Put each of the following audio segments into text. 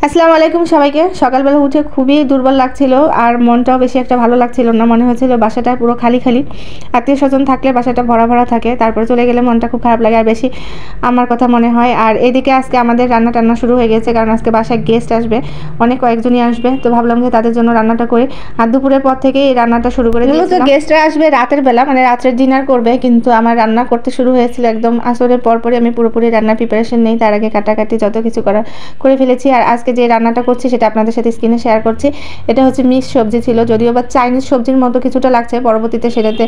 আসসালামু আলাইকুম সবাইকে। সকালবেলা উঠে খুবই দুর্বল লাগছিল আর মনটাও বেশি একটা ভালো লাগছিল না। মনে হচ্ছিল বাসাটা পুরো খালি খালি। আত্মীয় স্বজন থাকলে বাসাটা ভরা ভরা থাকে, তারপরে চলে গেলে মনটা খুব খারাপ লাগে আর বেশি আমার কথা মনে হয়। আর এদিকে আজকে আমাদের রান্না টান্না শুরু হয়ে গেছে, কারণ আজকে বাসায় গেস্ট আসবে, কয়েকজনই আসবে। তো ভাবলাম যে তাদের জন্য রান্নাটা করি। আর দুপুরের পর থেকে এই রান্নাটা শুরু করে দিয়েছিলাম। মূলত গেস্টরা আসবে রাতের বেলা, মানে রাত্রের ডিনার করবে, কিন্তু আমার রান্না করতে শুরু হয়েছিল একদম আসরের পরপরই। আমি পুরোপুরি রান্নার প্রিপারেশন নেই, তার আগে কাটাকাটি যত কিছু করে ফেলেছি। আর আজকে যে রান্নাটা করছি সেটা আপনাদের সাথে স্ক্রিনে শেয়ার করছি। এটা হচ্ছে মিক্স সবজি ছিল, যদিও বা চাইনিজ সবজির মতো কিছুটা লাগছে, পরবর্তীতে সেটাতে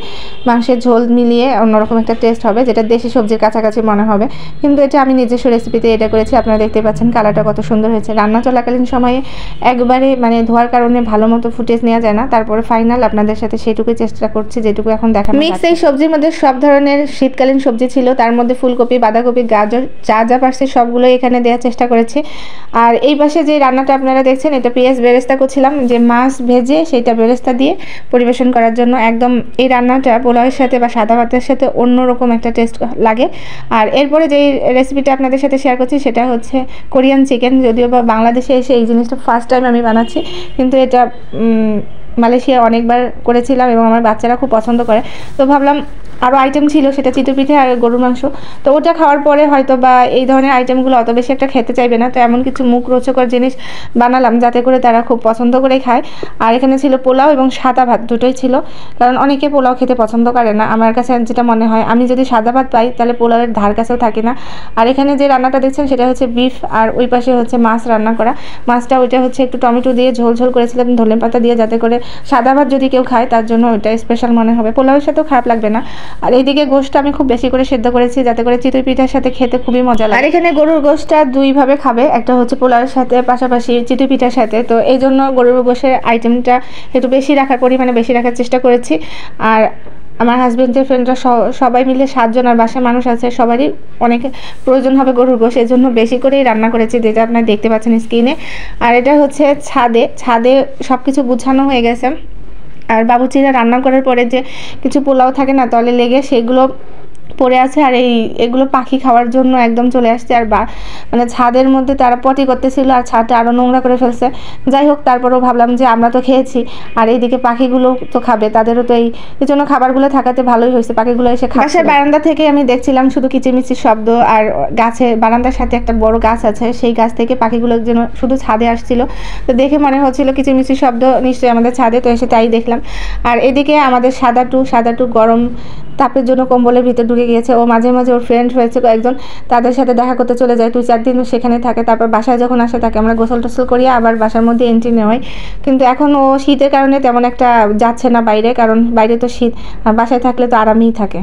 মাংসের ঝোল মিলিয়ে অন্যরকম একটা টেস্ট হবে, যেটা দেশি সবজির কাছাকাছি মনে হবে। কিন্তু এটা আমি নিজস্ব রেসিপিতে এটা করেছি। আপনারা দেখতে পাচ্ছেন কালারটা কত সুন্দর হয়েছে। রান্না চলাকালীন সময়ে একবারে ধোয়ার কারণে ভালো মতো ফুটেজ নেওয়া যায় না, তারপরে ফাইনাল আপনাদের সাথে সেটুকুই চেষ্টা করছি যেটুকু এখন দেখা। মিক্স এই সবজির মধ্যে সব ধরনের শীতকালীন সবজি ছিল, তার মধ্যে ফুলকপি, বাঁধাকপি, গাজর, যা যা পারছি সবগুলোই এখানে দেওয়ার চেষ্টা করেছি। আর এই পাশে যে রান্নাটা আপনারা দেখছেন, এটা পেঁয়াজ বেরেস্তা করছিলাম, যে মাছ ভেজে সেটা বেরেস্তা দিয়ে পরিবেশন করার জন্য। একদম এই রান্নাটা পোলাওয়ের সাথে বা সাদা ভাতের সাথে অন্যরকম একটা টেস্ট লাগে। আর এরপরে যেই রেসিপিটা আপনাদের সাথে শেয়ার করছি সেটা হচ্ছে কোরিয়ান চিকেন। যদিও বা বাংলাদেশে এসে এই জিনিসটা ফার্স্ট টাইম আমি বানাচ্ছি, কিন্তু এটা মালয়েশিয়া অনেকবার করেছিলাম এবং আমার বাচ্চারা খুব পছন্দ করে। তো ভাবলাম আরও আইটেম ছিল, সেটা চিতই পিঠে আর গরুর মাংস। তো ওটা খাওয়ার পরে হয়তো বা এই ধরনের আইটেমগুলো অত বেশি একটা খেতে চাইবে না, তো এমন কিছু মুখ রোচকর জিনিস বানালাম যাতে করে তারা খুব পছন্দ করে খায়। আর এখানে ছিল পোলাও এবং সাদা ভাত, দুটোই ছিল, কারণ অনেকে পোলাও খেতে পছন্দ করে না। আমার কাছে যেটা মনে হয়, আমি যদি সাদা ভাত পাই তাহলে পোলাওয়ের ধার কাছেও থাকি না। আর এখানে যে রান্নাটা দেখছেন সেটা হচ্ছে বিফ, আর ওই পাশে হচ্ছে মাছ রান্না করা। মাছটা ওইটা হচ্ছে একটু টমেটো দিয়ে ঝোল ঝোল করেছিলাম ধনে পাতা দিয়ে, যাতে করে সাদা ভাত যদি কেউ খায় তার জন্য ওইটা স্পেশাল মনে হবে, পোলাওয়ের সাথেও খারাপ লাগবে না। আর এইদিকে গোশটা আমি খুব বেশি করে সেদ্ধ করেছি যাতে করে চিতই পিঠার সাথে খেতে খুবই মজা লাগে। আর এখানে গরুর গোশটা দুইভাবে খাবে, একটা হচ্ছে পোলাওয়ের সাথে পাশাপাশি চিতই পিঠার সাথে। তো এই জন্য গরুর গোশের আইটেমটা একটু বেশি রাখার, পরিমাণে বেশি রাখার চেষ্টা করেছি। আর আমার হাজব্যান্ডের ফ্রেন্ডরা সবাই মিলে 7 জন, আর বাসায় মানুষ আছে, সবারই অনেক প্রয়োজন হবে গরুর গোশ, এই জন্য বেশি করেই রান্না করেছি, যেটা আপনারা দেখতে পাচ্ছেন স্ক্রিনে। আর এটা হচ্ছে ছাদে সব কিছু গুছানো হয়ে গেছে। আর বাবুচিরা রান্না করার পরে যে কিছু পোলাও থাকে না তলে লেগে, সেগুলো পড়ে আছে। আর এগুলো পাখি খাওয়ার জন্য একদম চলে আসছে। আর ছাদের মধ্যে তারা পটি করতেছিল, আর ছাদটা আরও নোংরা করে ফেলছে। যাই হোক, তারপরেও ভাবলাম যে আমরা তো খেয়েছি, আর এইদিকে পাখিগুলো তো খাবে, তাদেরও তো এই জন্য খাবারগুলো থাকাতে ভালোই হয়েছে, পাখিগুলো এসে খাচ্ছে। বাসার বারান্দা থেকে আমি দেখছিলাম শুধু কিচিরমিচির শব্দ, আর বারান্দার সাথে একটা বড় গাছ আছে, সেই গাছ থেকে পাখিগুলো যেন শুধু ছাদে আসছিল। তো দেখে মনে হচ্ছিল কিচিরমিচির শব্দ নিশ্চয়ই আমাদের ছাদে, তো এসে তাই দেখলাম। আর এদিকে আমাদের সাদা টু গরম তাপের জন্য কম্বলের ভিতর ঢুকে গিয়েছে। ও মাঝে মাঝে ওর ফ্রেন্ড হয়েছে কয়েকজন, তাদের সাথে দেখা করতে চলে যায়, 2-4 দিন সেখানে থাকে। তারপর বাসায় যখন আসে তাকে আমরা গোসল টোসল করিয়ে আবার বাসার মধ্যে এন্ট্রি নেওয়াই। কিন্তু এখন ও শীতের কারণে তেমন একটা যাচ্ছে না বাইরে, কারণ বাইরে তো শীত, আর বাসায় থাকলে তো আরামেই থাকে।